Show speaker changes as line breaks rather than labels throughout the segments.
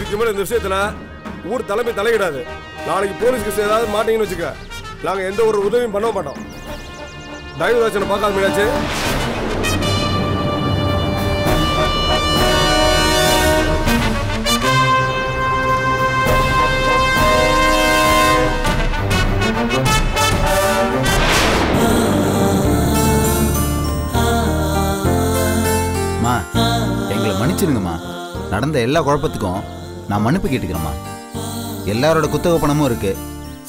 இதுக்கு மேல இந்த விஷயத்துல ஊர் தலைமை தலையிடாது. நாளைக்கு போலீஸ் கேஸ் ஏதாவது மாட்டீங்கன்னு வச்சுக்க, நாங்க எந்த ஒரு உதவியும் பண்ண மாட்டோம். தயவுதாச்சனை பார்க்காத மீனாச்சு.
எங்களை மன்னிச்சிருங்கம்மா. நடந்த எல்லா குழப்பத்துக்கும் நான் மன்னிப்பு கேட்டுக்கிறேம்மா. எல்லாரோட குத்தகை பணமும் இருக்கு,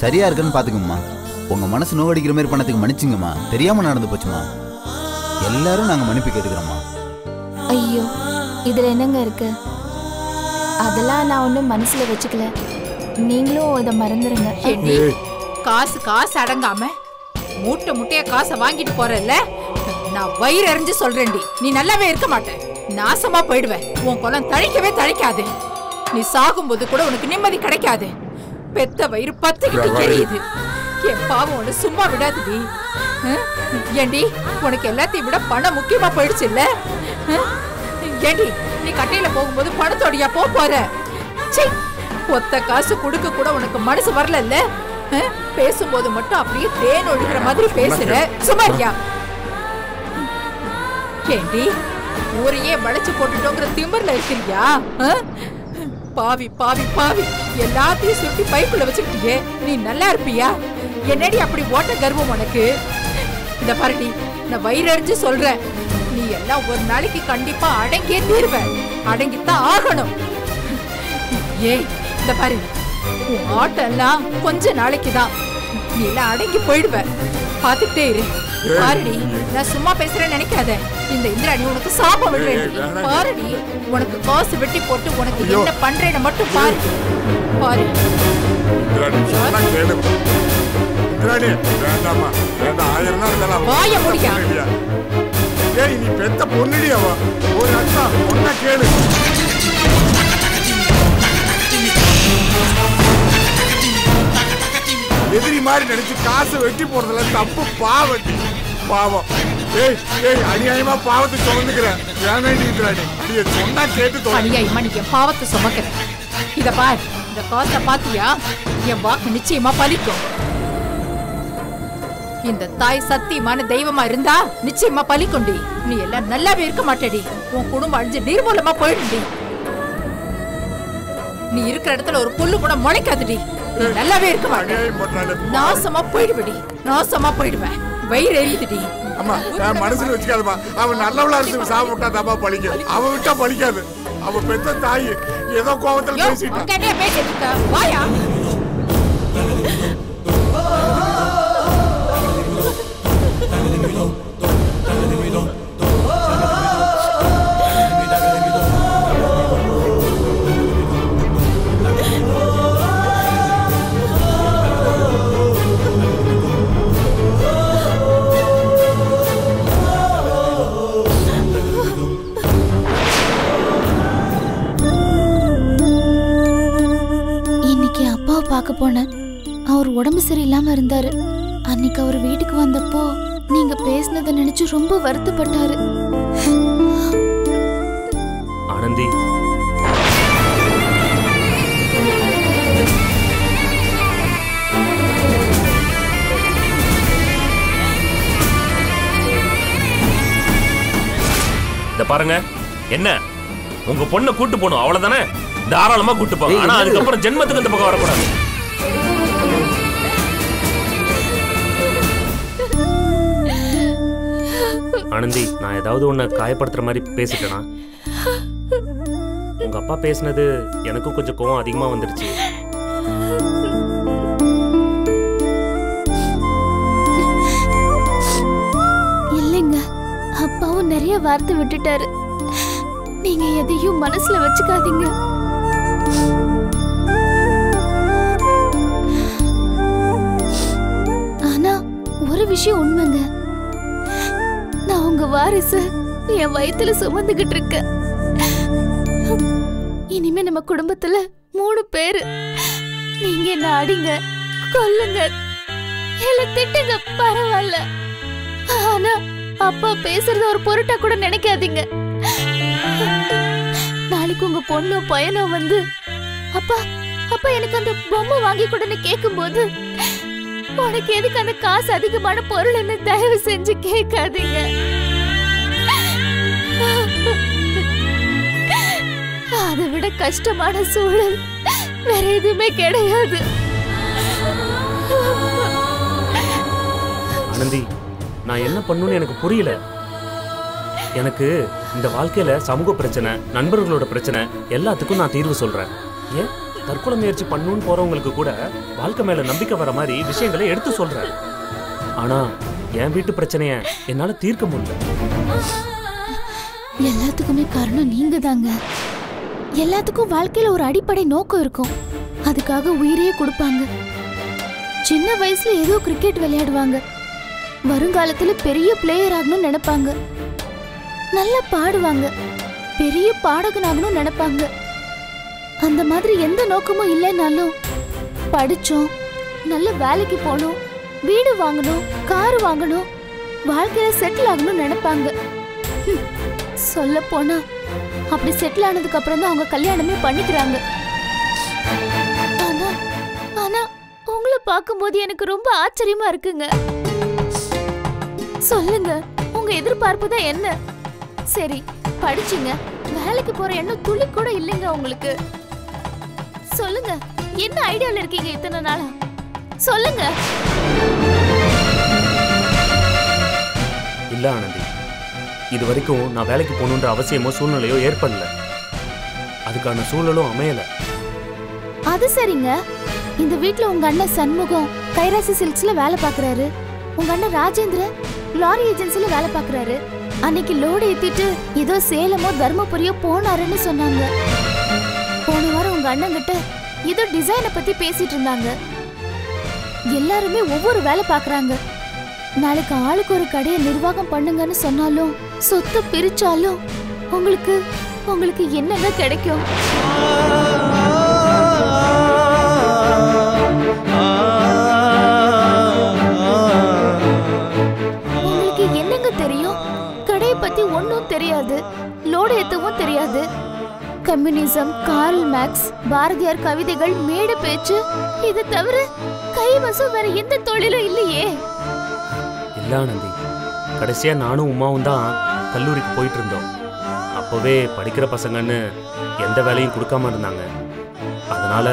சரியா இருக்குன்னு பாத்துக்கோம்மா. உங்க மனசு நோவடிக்கிற மாதிரி பண்ணதுக்கு மன்னிச்சுங்கம்மா. தெரியாம நடந்து போச்சுமா. எல்லாரும் நாங்க மன்னிப்பு கேட்டுக்கிறோம்மா.
ஐயோ, இதுல என்னங்க இருக்கு? அதெல்லாம் நான் ஒன்றும் மனசுல வச்சுக்கல. நீங்களும் இதை மறந்துருங்க.
காசு அடங்காம மூட்டை முட்டைய காசை வாங்கிட்டு போறல்ல, நான் வயிறு அறிஞ்சு சொல்றேன்டி, நீ நல்லாவே இருக்க மாட்டேன். நாசமா போயிடுவேன். உன் குலம் தழிக்கவே தழிக்காது. நீ சாகும்போது கூட உனக்கு நிம்மதி கிடைக்காது. பெத்த வயிறு பத்துக்கிட்டு எரியுது. என் பாவம் ஒண்ணு சும்மா விடாதுடி. ஏண்டி, உனக்கு எல்லாத்தையும் விட பணம் முக்கியமா போயிடுச்சு இல்ல? ஏண்டி, நீ கட்டையில போகும்போது பணத்தோடையா போற? ஒத்த காசு கொடுக்க கூட உனக்கு மனசு வரல இல்ல? பேசும்போது மட்டும் அப்படியே தேன் ஒழுகிற மாதிரி பேசுற. சுமாரியா ஏண்டி, ஊரையே வளைச்சு போட்டுட்டோங்கிற திமிர்ல இருக்கிறியா? பாவி பாவி பாவி, எல்லாத்தையும் சுட்டி பைக்குள்ள வச்சுக்கிட்டியே, நீ நல்லா இருப்பியா? என்னடி அப்படி ஓட்ட கர்வம் உனக்கு? இந்த பாருடி, நான் வயிறு அறிஞ்சு சொல்றேன், நீ எல்லாம் ஒரு நாளைக்கு கண்டிப்பா அடங்கியே தீர்வ. அடங்கித்தான் ஆகணும். ஏய், இந்த பாரு, உன் ஆட்டம் எல்லாம் கொஞ்ச நாளைக்குதான். நீ எல்லாம் அடங்கி போயிடுவ. பாத்துக்கிட்டே இரு. பாருடி, நான் சும்மா பேசுறேன்னு நினைக்காத. இந்த இந்திராணி உனக்கு சாபம் விடுறேன். பாருடி, உனக்கு காசு வெட்டி போட்டு உனக்கு என்ன பண்றேன்னு மட்டும் பாரு. பாரு வாய முடியா?
நீ பெத்த பொண்ணுடி. அவ ஒரு அக்கா பொண்ண கேளு. எதிரி மாதிரி நினைச்சு காசு வெட்டி போறதுல தப்பு. பாவம். அநியாயமா பாவத்தை சுமந்துக்கிறேன். சொன்னா கேட்டு
அநியாயமா நீ என் பாவத்தை சுமக்கிறேன். இத பார், இந்த காசை பாத்தியா? என் வாக்கு நிச்சயமா பலிக்கும். இந்த தாய் சத்தியமான தெய்வமா இருந்தா நிச்சயமா பலிக்குண்டி. நீ எல்லாம் நல்லாவே இருக்க மாட்டேடி. உன் குடும்பம் அழிஞ்சு நீர்மூலமா போயிடுடி. நீ இருக்கிற இடத்துல ஒரு புல்லு கூட முளைக்காதுடி. நீ நல்லாவே இருக்க மாட்டேன். நாசமா போயிடுவடி. நாசமா போயிடுவேன். வயிறு எரியுதுடி.
அம்மா, மனசுல வச்சுக்காதமா. அவன் நல்லவளா இருந்து சாப்பிட்டாதாமா பழிக்கும். அவன் விட்டா பழிக்காது. அவ பெத்த தாய் ஏதோ கோவத்துல
பேசிட்டா. வாயா.
பார்க்க போனேன். அவர் உடம்பு சரியில்லாம இருந்தாரு. அன்னைக்கு அவர் வீட்டுக்கு வந்தப்போ நீங்க பேசினதை நினைச்சு ரொம்ப வருத்தப்பட்டாரு.
ஆனந்தி, இத பாருங்க. என்ன, உங்க பொண்ணை கூட்டு போகணும் அவ்வளவுதானே? தாராளமா கூட்டு போங்க. ஆனா அதுக்கப்புறம் ஜென்மத்துக்கு இந்த பக்கம் வரக்கூடாது. ஆனந்தி, நான் ஏதாவது உன்னை காயப்படுத்துற மாதிரி பேசிட்டேனா? உங்க அப்பா பேசினது எனக்கும் கொஞ்சம் கோவம் அதிகமா வந்துடுச்சு.
இல்லைங்க, அப்பாவும் நிறைய வார்த்தை விட்டுட்டாரு. நீங்க எதையும் மனசுல வச்சுக்காதீங்க. ஆனா ஒரு விஷயம் உண்மைங்க, நான் உங்க வாரிசு என் வயித்துல சுமந்துகிட்டு இருக்கேன். இனிமே நம்ம குடும்பத்துல 3 பேரு. நீங்க என்ன அடிங்க, கொல்லுங்க, இல்ல திட்டுங்க, பரவாயில்ல. ஆனா அப்பா பேசுறத ஒரு பொருட்டா கூட நினைக்காதீங்க. நாளைக்கு உங்க பொண்ணோ பையனோ வந்து அப்பா அப்பா எனக்கு அந்த பொம்மை வாங்கி கொடுன்னு கேட்கும்போது உனக்கு எதுக்கு அந்த காசு அதிகமான பொருள்னு தயவு செஞ்சு கேட்காதீங்க. அதை விட கஷ்டமான சூழல் வேற எதுவுமே கிடையாது.
ஆனந்தி, நான் என்ன பண்ணணும்னு எனக்கு புரியல. எனக்கு இந்த வாழ்க்கையில சமூக பிரச்சனை, நண்பர்களோட பிரச்சனை எல்லாத்துக்கும் நான் தீர்வு சொல்றேன். ஏன் தற்கொலை முயற்சி பண்ணணும்னு போறவங்களுக்கு கூட வாழ்க்கை மேல நம்பிக்கை வர மாதிரி விஷயங்களை எடுத்து சொல்றேன். ஆனா என் வீட்டு பிரச்சனைய என்னால தீர்க்க முடியல.
எல்லாத்துக்குமே காரணம் நீங்க தாங்க. எல்லாத்துக்கும் வாழ்க்கையில ஒரு அடிப்படை நோக்கம் இருக்கும். அதுக்காக உயிரையே கொடுப்பாங்க. சின்ன வயசுல ஏதோ கிரிக்கெட் விளையாடுவாங்க. வருங்காலத்துல பெரிய பிளேயர் ஆகணும்னு நினைப்பாங்க. நல்லா பாடுவாங்க. பெரிய பாடகனாகணும்னு நினைப்பாங்க. அந்த மாதிரி எந்த நோக்கமும் இல்லைனாலும் படிச்சோம், நல்ல வேலைக்கு போகணும், வீடு வாங்கணும், கார் வாங்கணும், வாழ்க்கையில செட்டில் ஆகணும்னு நினைப்பாங்க. சொல்ல போனா அப்படி செட்டில் ஆனதுக்கு அப்புறம் தான் அவங்க கல்யாணமே பண்ணிக்கிறாங்க. ஆனா ஆனா உங்களை பார்க்கும்போது எனக்கு ரொம்ப ஆச்சரியமா இருக்குங்க. சொல்லுங்க, உங்க எதிர்பார்ப்பு தான் என்ன? சரி, படிச்சீங்க, வேலைக்கு போற எண்ணம் துளி கூட இல்லைங்க உங்களுக்கு. சொல்லுங்க, என்ன ஐடியால இருக்கீங்க இத்தனை நாளா? சொல்லுங்க.
இல்ல ஆனந்தி, இது வரைக்கும் நான் வேலைக்கு போகணுன்ற அவசியமோ சூழ்நிலையோ ஏற்படல. அதுக்கான சூழலும் அமையல.
அது சரிங்க. இந்த வீட்ல உங்க அண்ணன் சண்முகம் கைராசி சில்க்ஸ்ல வேலை பாக்குறாரு. உங்க அண்ணன் ராஜேந்திரன் லாரி ஏஜென்சில வேலை பாக்குறாரு. அன்னைக்கு லோடு ஏத்திட்டு ஏதோ சேலமோ தர்மபுரியோ போனாருன்னு சொன்னாங்க. போன வாரம் உங்க அண்ணன் கிட்ட ஏதோ டிசைனை பத்தி பேசிட்டு இருந்தாங்க. எல்லாருமே ஒவ்வொரு வேலை பாக்குறாங்க. நாளைக்கு ஆளுக்கு ஒரு கடையை நிர்வாகம் பண்ணுங்கன்னு சொன்னாலும், சொத்து பிரிச்சாலும் உங்களுக்கு உங்களுக்கு என்னங்க கிடைக்கும்? உங்களுக்கு என்னங்க தெரியும்? கடையை பத்தி ஒன்னும் தெரியாது, லோடு ஏத்தவும் தெரியாது. கம்யூனிசம், கார்ல் மார்க்ஸ், பாரதியார் கவிதைகள், மேடை பேச்சு, இது தவிர கைவசம் வேற எந்த தொழிலும் இல்லையே.
இல்ல ஆனந்தி, கடைசியா நானும் உமாவும் தான் கல்லூரிக்கு போயிட்டு இருந்தோம். அப்போவே படிக்கிற பசங்கன்னு எந்த வேலையும் கொடுக்காம இருந்தாங்க. அதனால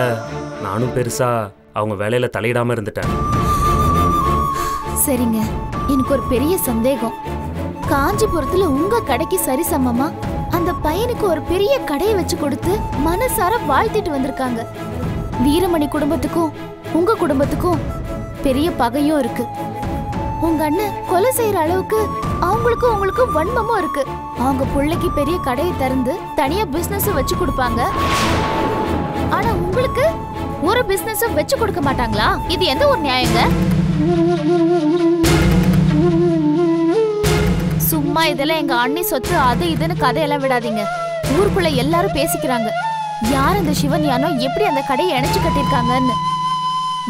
நானும் பெருசா அவங்க வேலையில தலையிடாம இருந்துட்டேன்.
சரிங்க, எனக்கு ஒரு பெரிய சந்தேகம். காஞ்சிபுரத்துல உங்க கடைக்கு சரிசமமா அந்த பையனுக்கு ஒரு பெரிய கடையை வச்சு கொடுத்து மனசார வாழ்த்திட்டு வந்திருக்காங்க. வீரமணி குடும்பத்துக்கும் உங்க குடும்பத்துக்கும் பெரிய பகையும் இருக்கு. உங்க அண்ணன் கொலை செய்யற அளவுக்கு அவங்களுக்கும் உங்களுக்கும் வன்மமும் இருக்கு. அவங்க பிள்ளைக்கு பெரிய கடையை திறந்து தனியா பிசினஸ் வச்சு கொடுப்பாங்க. ஆனா உங்களுக்கு ஒரு பிசினஸ் வச்சு கொடுக்க மாட்டாங்களா? இது எந்த ஒரு நியாயங்க? சும்மா இதெல்லாம் எங்க அண்ணி சொத்து அது இதுன்னு கதையெல்லாம் விடாதீங்க. ஊருக்குள்ள எல்லாரும் பேசிக்கிறாங்க, யார் அந்த சிவன் யானோ எப்படி அந்த கடையை இணைச்சு கட்டிருக்காங்கன்னு.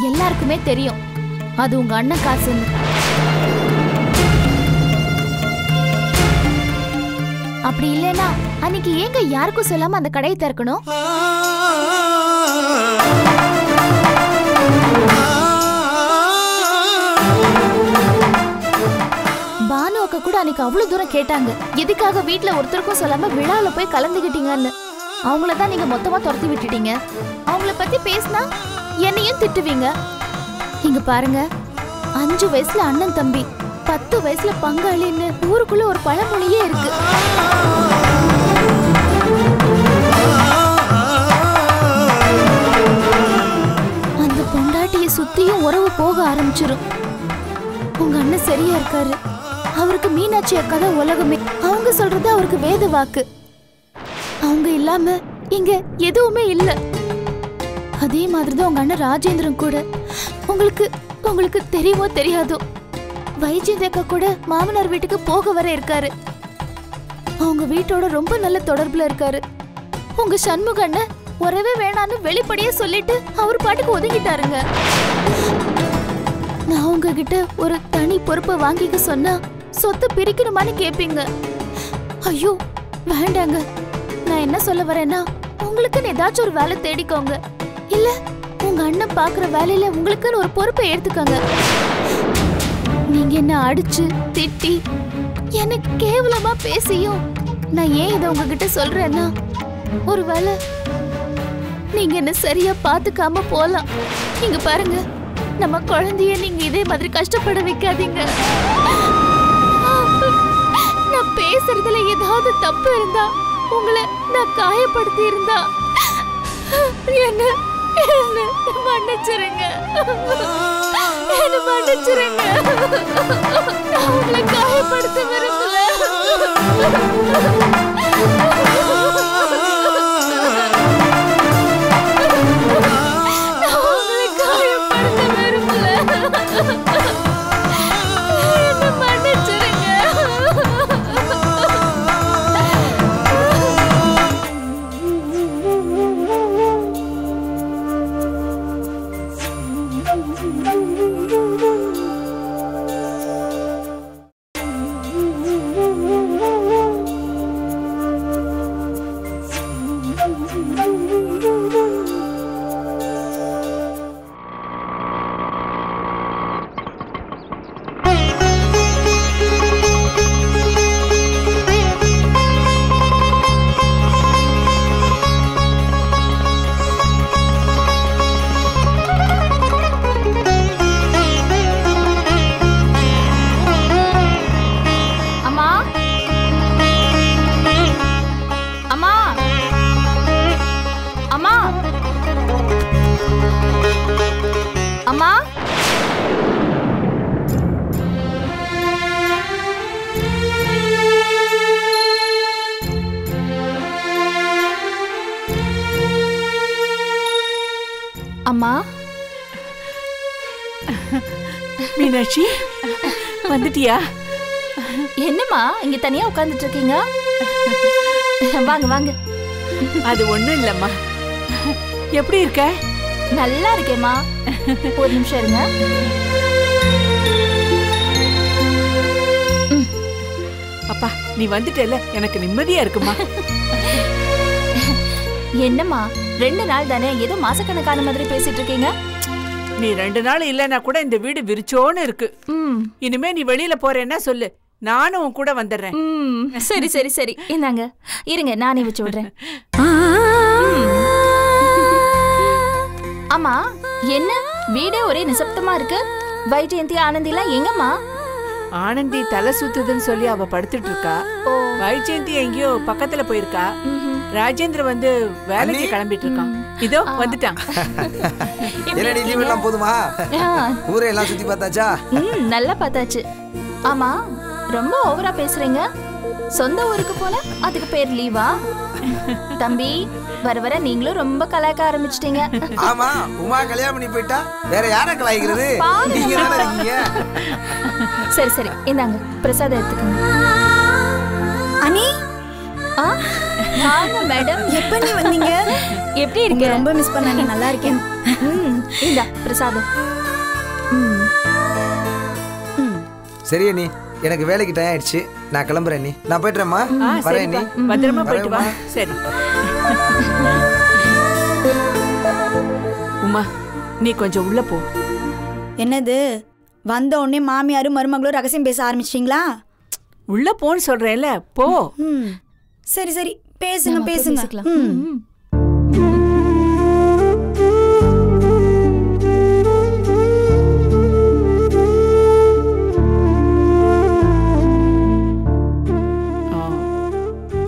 எல்லாருக்குமே தெரியும் அது உங்க அண்ணன் காசுன்னு. அப்படி இல்லைன்னா அன்னைக்கு ஏங்க யாருக்கும் சொல்லாம அந்த கடையை திறக்கணும்? பானு அக்கா கூட அன்னைக்கு அவ்வளவு தூரம் கேட்டாங்க, எதுக்காக வீட்டுல ஒருத்தருக்கும் சொல்லாம விழால போய் கலந்துகிட்டீங்கன்னு. அவங்களதான் நீங்க மொத்தமா துரத்தி விட்டுட்டீங்க. அவங்கள பத்தி பேசினா என்னையும் திட்டுவீங்க. இங்க பாருங்க, 5 வயசுல அண்ணன் தம்பி, 10 வயசுல பங்காளின்னு ஊருக்குள்ள ஒரு பழமொழியே இருக்கு. அந்த பொண்டாட்டிய சுத்தியும் உறவு போக ஆரம்பிச்சிரும். உங்க அண்ணன் சரியா இருக்காரு. அவருக்கு மீனாட்சி அக்கா தான் உலகமே. அவங்க சொல்றது அவருக்கு வேத வாக்கு. அவங்க இல்லாம இங்க எதுவுமே இல்ல. அதே மாதிரிதான் உங்க அண்ணன் ராஜேந்திரன் கூட. உங்களுக்கு உங்களுக்கு தெரியுமோ தெரியாதோ, வைஜெயந்தேக்கா கூட மாமனார் வீட்டுக்கு போக வர இருக்காரு. அவங்க வீட்டோட ரொம்ப நல்ல தொடர்புல இருக்காரு. உங்க சண்முக அண்ணன் உறவே வேணான்னு வெளிப்படையே சொல்லிட்டு அவர் பாட்டுக்கு ஒதுங்கிட்டாருங்க. நான் உங்ககிட்ட ஒரு தனி பொறுப்பை வாங்கிக்க சொன்னா சொத்து பிரிக்கணுமான்னு கேப்பீங்க. ஐயோ வேண்டாங்க. நான் என்ன சொல்ல வரேன்னா, உங்களுக்குன்னு ஏதாச்சும் ஒரு வேலை தேடிக்கோங்க. இல்ல உங்க அண்ணன் பாக்குற வேலையில உங்களுக்குன்னு ஒரு பொறுப்பை எடுத்துக்கோங்க. நீங்க என்ன அடிச்சு திட்டி எனக்கு கேவலமா பேசியும் நான் ஏன் இதை உங்ககிட்ட சொல்றேன்னா, ஒருவேளை நீங்க என்ன சரியா பாத்துக்காம போலாம். நீங்க பாருங்க, நம்ம குழந்தைய நீங்க இதே மாதிரி கஷ்டப்பட வைக்காதீங்க. நான் பேசுறதுல ஏதாவது தப்பு இருந்தா, உங்களை நான் காயப்படுத்தி இருந்தா என்ன மன்னிச்சிருங்க. என்ன மன்னிச்சிருங்க. நான் உங்களை காயப்படுத்த விரும்பல. அம்மா.
மீனாட்சி, வந்துட்டியா?
என்னம்மா இங்க தனியா உட்கார்ந்துட்டு இருக்கீங்க? வாங்க வாங்க.
அது ஒண்ணும் இல்லம்மா. எப்படி இருக்க?
நல்லா இருக்கேம்மா. ஒரு நிமிஷம் இருங்க.
அப்பா, நீ வந்துட்டல, எனக்கு நிம்மதியா இருக்குமா.
என்னம்மா 2 நாள் தானே, ஏதோ மாசக்கணக்கான மாதிரி பேசிட்டு இருக்கீங்க.
நீ 2 நாள் இல்லனா கூட இந்த வீடு விரிச்சோன்னு இருக்கு. இனிமே நீ வெளியில போறேன்னா சொல்லு, நானும் உன் கூட வந்துடுறேன்.
சரி சரி சரி, இந்தாங்க இருங்க, நானே வச்சு விடுறேன். ஆமா, என்ன வீடே ஒரே நிசப்தமா இருக்கு? வைஜெயந்தி ஆனந்திலாம் எங்கம்மா?
ஆனந்தி தலை சுத்துதுன்னு சொல்லி அவ படுத்துட்டு இருக்கா. வைஜெயந்தி எங்கேயோ பக்கத்துல போயிருக்கா. ராஜேந்திர வந்து வேலைக்கு கிளம்பிட்டு இருக்கான். இதோ வந்துட்டான்.
என்னடி லீவ் எல்லாம் போதுமா? ஊரை எல்லாம் சுத்தி பார்த்தாச்சா?
நல்லா பார்த்தாச்சு. ஆமா, ரொம்ப ஓவரா பேசுறீங்க. சொந்த ஊருக்கு போல அதுக்கு பேர் லீவா? தம்பி, வர வர நீங்களும் ரொம்ப கலாய்க்க ஆரம்பிச்சிட்டீங்க.
ஆமா, உமா கல்யாணம் பண்ணி போயிட்டா வேற யார கலாய்க்கிறது? நீங்க தானே இருக்கீங்க.
சரி சரி, இந்தாங்க பிரசாதம் எடுத்துக்கோங்க.
அனி,
வாங்க மேடம்.
எப்ப நீ வந்தீங்க?
எப்படி இருக்கீங்க?
ரொம்ப மிஸ் பண்ண. நீ நல்லா இருக்கேன்.
இந்தா பிரசாதம்.
சரி அண்ணி, எனக்கு வேலைக்கு டைம் ஆயிடுச்சு, நான் கிளம்புறேன் அண்ணி. நான் போயிட்டுறேம்மா. வரேன் அண்ணி.
பத்திரமா போயிட்டு வா. சரி உமா, நீ கொஞ்சம் உள்ள போ.
என்னது, வந்த உடனே மாமியாரும் மருமகளும் ரகசியம் பேச ஆரம்பிச்சிட்டீங்களா?
உள்ள போன்னு சொல்றேன்ல, போ.
சரி சரி, பேசுங்க பேசுங்க.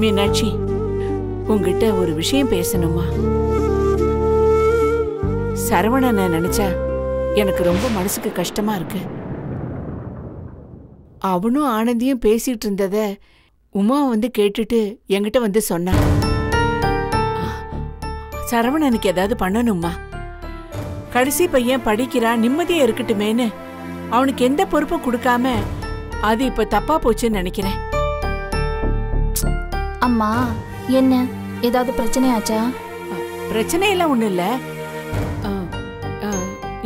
மீனாட்சி, உங்ககிட்ட ஒரு விஷயம் பேசணுமா? சரவணனை நினைச்சா எனக்கு ரொம்ப மனசுக்கு கஷ்டமா இருக்கு. அவனும் ஆனந்தியும் பேசிட்டு இருந்தத உமா வந்து கேட்டுட்டு என்கிட்ட வந்து சொன்னா. சரவணனுக்கு ஏதாவது பண்ணணுமா? கடைசி பையன் படிக்கிறான், நிம்மதியா இருக்கட்டுமேன்னு அவனுக்கு எந்த பொறுப்பும் கொடுக்காம அது இப்ப தப்பா போச்சுன்னு நினைக்கிறேன்.
அம்மா, என்ன ஏதாவது பிரச்சனையாச்சா?
பிரச்சனை எல்லாம் ஒண்ணும் இல்ல.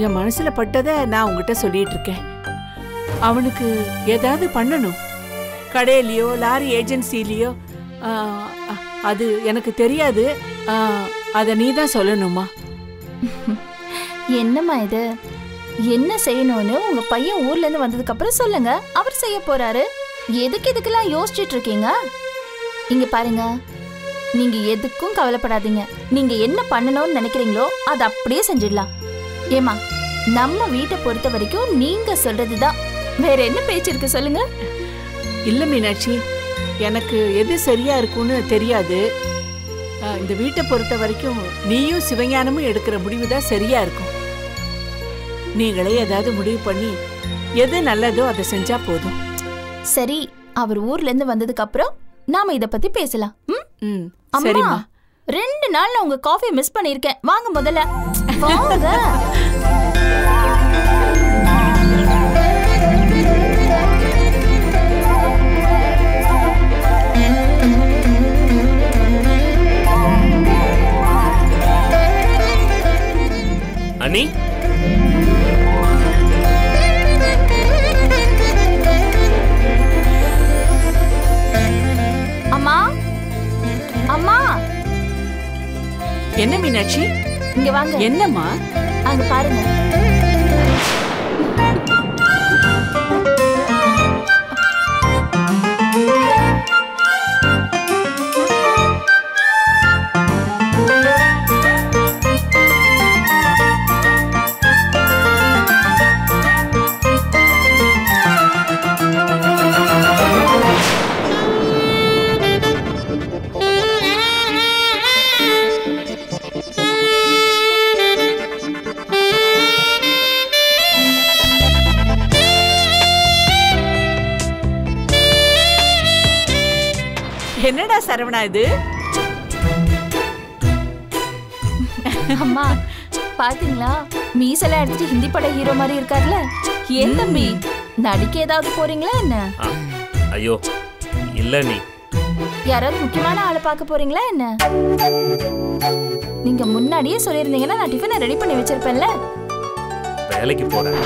என் மனசுல பட்டதை நான் உங்ககிட்ட சொல்லிட்டு இருக்கேன். அவனுக்கு ஏதாவது பண்ணணும். கடையிலயோ லாரி ஏஜென்சிலயோ அது எனக்கு தெரியாது. அத நீ தான் சொல்லணுமா?
என்னம்மா இது? என்ன செய்யணும்னு உங்க பையன் ஊர்ல இருந்து வந்ததுக்கு அப்புறம் சொல்லுங்க, அவர் செய்ய போறாரு. எதுக்கு இதுக்கெல்லாம் யோசிச்சுட்டு இருக்கீங்க? இங்க பாருங்க, நீங்க எதுக்கும் கவலைப்படாதீங்க. நீங்க என்ன பண்ணணும்னு நினைக்கிறீங்களோ அதை அப்படியே செஞ்சிடலாம். ஏமா, நம்ம வீட்டை பொறுத்த வரைக்கும் நீங்க சொல்றதுதான். வேற என்ன பேச்சு இருக்கு சொல்லுங்க.
இல்ல மீனாட்சி, எனக்கு எது சரியா இருக்கும்னு தெரியாது. இந்த வீட்டை பொறுத்த வரைக்கும் நீயும் சிவஞானமும் எடுக்கிற முடிவு தான் சரியா இருக்கும். நீங்களே ஏதாவது முடிவு பண்ணி எது நல்லதோ அதை செஞ்சா போதும்.
சரி, அவர் ஊர்ல இருந்து வந்ததுக்கு அப்புறம் நாம இத பத்தி பேசலாம்.
சரிம்மா.
2 நாள்ல உங்க காஃபி மிஸ் பண்ணிருக்கேன். வாங்க முதல்ல வாங்க.
அண்ணி,
அம்மா அம்மா.
என்ன மீனாட்சி?
இங்க வாங்க.
என்னம்மா?
அங்க பாருங்க.
என்னடா சரவணா இது?
அம்மா பாத்தீங்களா, மீசல எடுத்துட்டு ஹிந்தி பட ஹீரோ மாதிரி இருக்கார்ல. ஏன் தம்பி, நடிக்க ஏதாவது போறீங்களா என்ன?
ஐயோ இல்ல. நீ
யாராவது முக்கியமான ஆளை பார்க்க போறீங்களா என்ன? நீங்க முன்னாடியே சொல்லியிருந்தீங்கன்னா நான் டிஃபனை ரெடி பண்ணி வச்சிருப்பேன்ல.
வேலைக்கு போறேன்.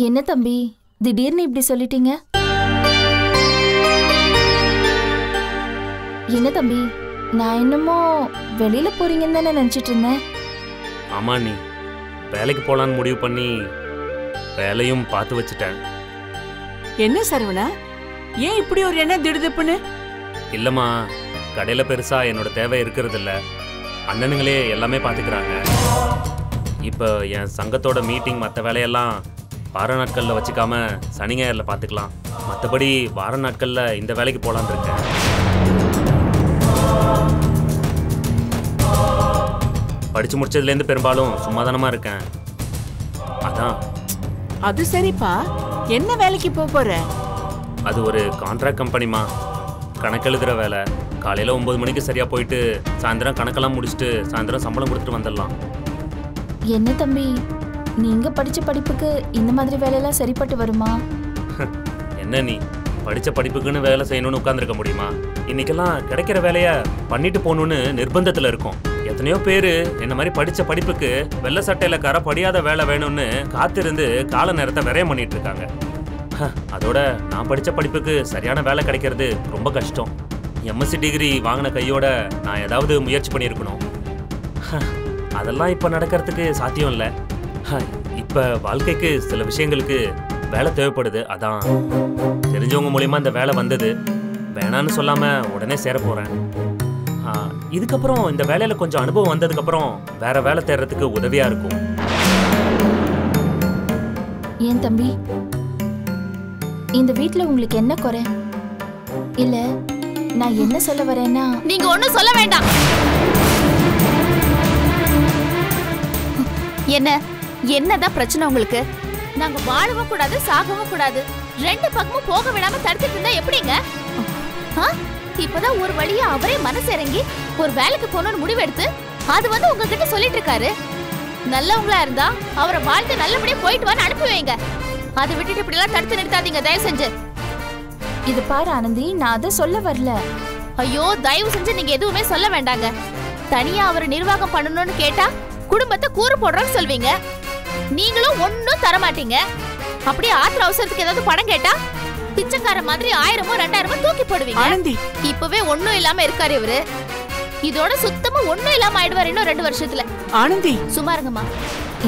என்ன தம்பி, திடீர்னு இப்படி சொல்லிட்டீங்க? என்ன தம்பி, நான் என்னமோ வெளியில போறீங்கன்னு தானே நினைச்சிட்டு இருந்தேன்.
ஆமா, நீ வேலைக்கு போலான்னு முடிவு பண்ணி வேலையும் பார்த்து வச்சுட்டேன்.
என்ன சரவணா, ஏன் இப்படி ஒரு எண்ணம் திடுதுப்புன்னு?
இல்லம்மா, கடையில பெருசா என்னோட தேவை இருக்கிறது இல்ல. அண்ணனுங்களே எல்லாமே பாத்துக்கிறாங்க. இப்ப என் சங்கத்தோட மீட்டிங் மற்ற வேலையெல்லாம் வார நாட்கள்ல வச்சுக்காம சனி ஞாயிறுல பாத்துக்கலாம். மற்றபடி வார நாட்கள்ல இந்த வேலைக்கு போலான்னு இருக்கேன். படிச்சு முடிச்சதுல இருந்து பெரும்பாலும் சும்மாதானமா இருக்கேன். அதான்.
அது சரிப்பா, என்ன வேலைக்கு போற?
அது ஒரு கான்ட்ராக்ட் கம்பெனிமா. கணக்கெழுதுற வேலை. காலையில 9 மணிக்கு சரியா போயிட்டு சாயந்தரம் கணக்கெல்லாம் முடிச்சுட்டு சாயந்தரம் சம்பளம் கொடுத்துட்டு வந்துடலாம்.
என்ன தம்பி, நீங்க படிச்ச படிப்புக்கு இந்த மாதிரி வேலையெல்லாம் சரிப்பட்டு வருமா?
என்ன நீ படிச்ச படிப்புக்குன்னு வேலை செய்யணும்னு உட்கார்ந்துருக்க முடியுமா? இன்னைக்கெல்லாம் கிடைக்கிற வேலைய பண்ணிட்டு போகணும்னு நிர்பந்தத்துல இருக்கும். எத்தனையோ பேரு என்ன மாதிரி படிச்ச படிப்புக்கு வெள்ளை சட்டையில கரை படியாத வேலை வேணும்னு காத்திருந்து கால நேரத்தை விரயம் பண்ணிட்டு இருக்காங்க. அதோட நான் படிச்ச படிப்புக்கு சரியான வேலை கிடைக்கிறது ரொம்ப கஷ்டம். எம்எஸ்சி டிகிரி வாங்கின கையோட நான் ஏதாவது முயற்சி பண்ணியிருக்கணும். அதெல்லாம் இப்ப நடக்கிறதுக்கு சாத்தியம் இல்லை. இப்ப வாழ்க்கைக்கு சில விஷயங்களுக்கு வேலை தேவைப்படுது. அதான் தெரிஞ்சவங்க மூலியமா இந்த வேலை வந்தது. வேணான்னு சொல்லாம உடனே சேர போறேன். இதுக்கப்புறம் இந்த வேலையில கொஞ்சம் அனுபவம் வந்ததுக்கு அப்புறம் வேற வேலை தேடுறதுக்கு உதவியா இருக்கும்.
ஏன் தம்பி, இந்த வீட்ல உங்களுக்கு என்ன குறை? இல்ல நான் என்ன சொல்ல வரேன்னா, நீங்க ஒண்ணும் சொல்ல வேண்டாம். என்னதான் பிரச்சனை உங்களுக்கு? நாங்க வாழவும் கூடாது, சாகவும் கூடாது. 2 பக்கமும் போக விடாம தடுத்துட்டு இருந்தா எப்படிங்க? இப்பதான் ஒரு வழியா அவரே மனசு இறங்கி ஒரு வேலைக்கு போகணும்னு முடிவெடுத்து அது வந்து உங்ககிட்ட சொல்லிட்டு இருக்காரு. நல்லவங்களா இருந்தா அவரை வாழ்த்து நல்லபடியா போயிட்டு வான்னு அனுப்பி வைங்க. அதை விட்டுட்டு இப்படி எல்லாம் தடுத்து நிறுத்தாதீங்க தயவு செஞ்சு. இது பாரு ஆனந்தி, நான் அதை சொல்ல வரல. ஐயோ தயவு செஞ்சு நீங்க எதுவுமே சொல்ல வேண்டாங்க. தனியா அவர் நிர்வாகம் பண்ணணும்னு கேட்டா குடும்பத்தை கூறு போடுறோம்னு சொல்வீங்க. நீங்களும் ஒன்னும் தர மாட்டீங்க. அப்படியே ஆத்திர அவசரத்துக்கு ஏதாவது பணம் கேட்டா பிச்சைக்கார மாதிரி 1000மோ 2000மோ தூக்கி போடுவீங்க. இப்பவே ஒன்னும் இல்லாம இருக்காரு இவரு. இதோட சுத்தமா ஒன்னும் இல்லாம ஆயிடுவாரு இன்னும் 2 வருஷத்துல.
ஆனந்தி
சும்மா இருங்கம்மா.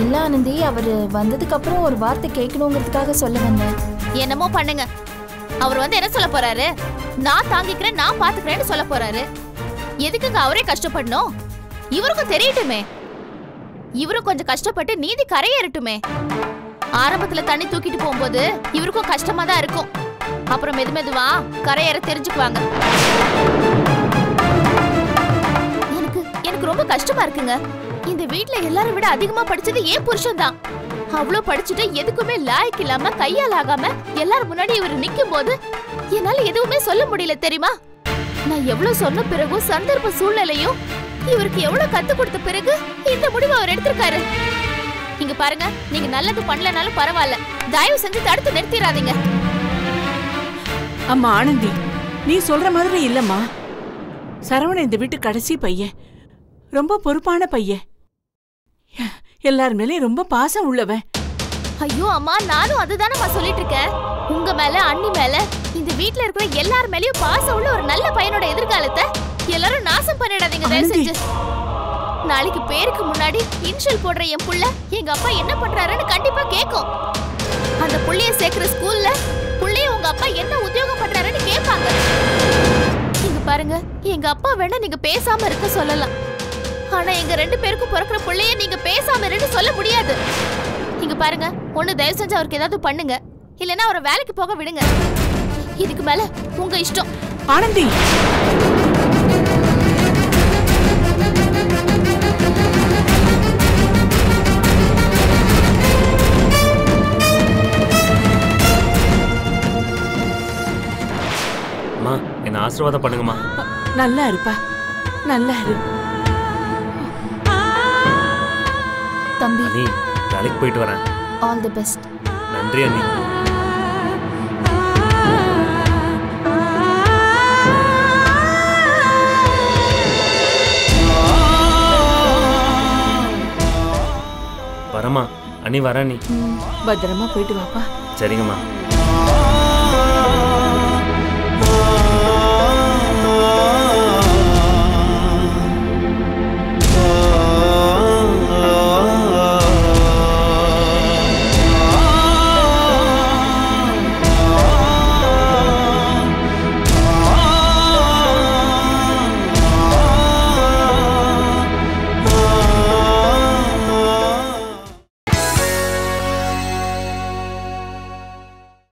இல்ல ஆனந்தி, அவரு வந்ததுக்கு அப்புறம் ஒரு வார்த்தை கேட்கணுங்கிறதுக்காக சொல்ல வந்தேன்.
என்னமோ பண்ணுங்க. அவர் வந்து என்ன சொல்ல போறாரு? நான் தாங்கிக்கிறேன், நான் பாத்துக்கிறேன்னு சொல்ல போறாரு. எதுக்குங்க அவரே கஷ்டப்படணும்? இவருக்கும் தெரியட்டுமே. இவரும் கொஞ்சம் கஷ்டப்பட்டு நீதி கரையேறட்டுமே. ஆரம்பத்துல தண்ணி தூக்கிட்டு போகும்போது இவருக்கும் கஷ்டமா தான் இருக்கும். அப்புறம் மெதுவா கரையேற தெரிஞ்சுக்குவாங்க. எனக்கு ரொம்ப கஷ்டமா இருக்குங்க. இந்த வீட்ல எல்லாரும் விட அதிகமா படிச்சது ஏன் புருஷன் தான். அவ்வளவு படிச்சுட்டு எதுக்குமே லாய்க்கு இல்லாம கையால் ஆகாம எல்லாரும் முன்னாடி இவர் நிக்கும் போது என்னால எதுவுமே சொல்ல முடியல தெரியுமா? நான் எவ்வளவு சொன்ன பிறகும் சந்தர்ப்ப சூழ்நிலையும் இவருக்கு எவ்வளவு கத்து கொடுத்த பிறகு இந்த முடிவை அவர் எடுத்திருக்காரு. இங்க பாருங்க, நீங்க நல்லது பண்ணலனாலும் பரவாயில்ல, தயவு செஞ்சு தடுத்து நிறுத்திடாதீங்க.
அம்மா ஆனந்தி, நீ சொல்ற மாதிரி இல்லம்மா. சரவணன் இந்த வீட்டு கடைசி பையன், ரொம்ப பொறுப்பான பையன், எல்லார் மேலயும் ரொம்ப பாசம் உள்ளவன்.
ஐயோ அம்மா, நானும் அதுதானம்மா சொல்லிட்டு இருக்கேன். உங்க மேல, அண்ணி மேல, இந்த வீட்ல இருக்கிற எல்லார் மேலயும் பாசம் உள்ள ஒரு நல்ல பையனோட எதிர்காலத்தை எல்லாரும் நாசம் பண்ணிடாதீங்க தயவு செஞ்சு. நாளைக்கு பேருக்கு முன்னாடி இன்ஷியல் போடுற என் புள்ள எங்க அப்பா என்ன பண்றாருன்னு கண்டிப்பா கேட்கும். அந்த புள்ளைய சேர்க்கிற ஸ்கூல்ல புள்ளைய உங்க அப்பா என்ன உத்தியோகம் பண்றாருன்னு கேட்பாங்க. நீங்க பாருங்க, எங்க அப்பா வேணா நீங்க பேசாம இருக்க சொல்லலாம். ஆனா எங்க 2 பேருக்கும் பிறக்கிற புள்ளைய நீங்க பேசாம இருந்து சொல்ல முடியாது. நீங்க பாருங்க, ஒண்ணு தயவு செஞ்சு அவருக்கு ஏதாவது பண்ணுங்க, இல்லைன்னா அவரை வேலைக்கு போக விடுங்க. இதுக்கு மேல உங்க இஷ்டம்.
ஆனந்தி,
அம்மா என்ன ஆசீர்வாதம் பண்ணுங்கம்மா.
நல்லா இருப்பா, நல்லா இரு.
தம்பி,
அண்ணி வேலைக்கு போயிட்டு வரேன்.
All the best.
நன்றி அண்ணி. வரமா அண்ணி, வர அண்ணி.
பத்திரமா போயிட்டு வாப்பா.
சரிங்கம்மா.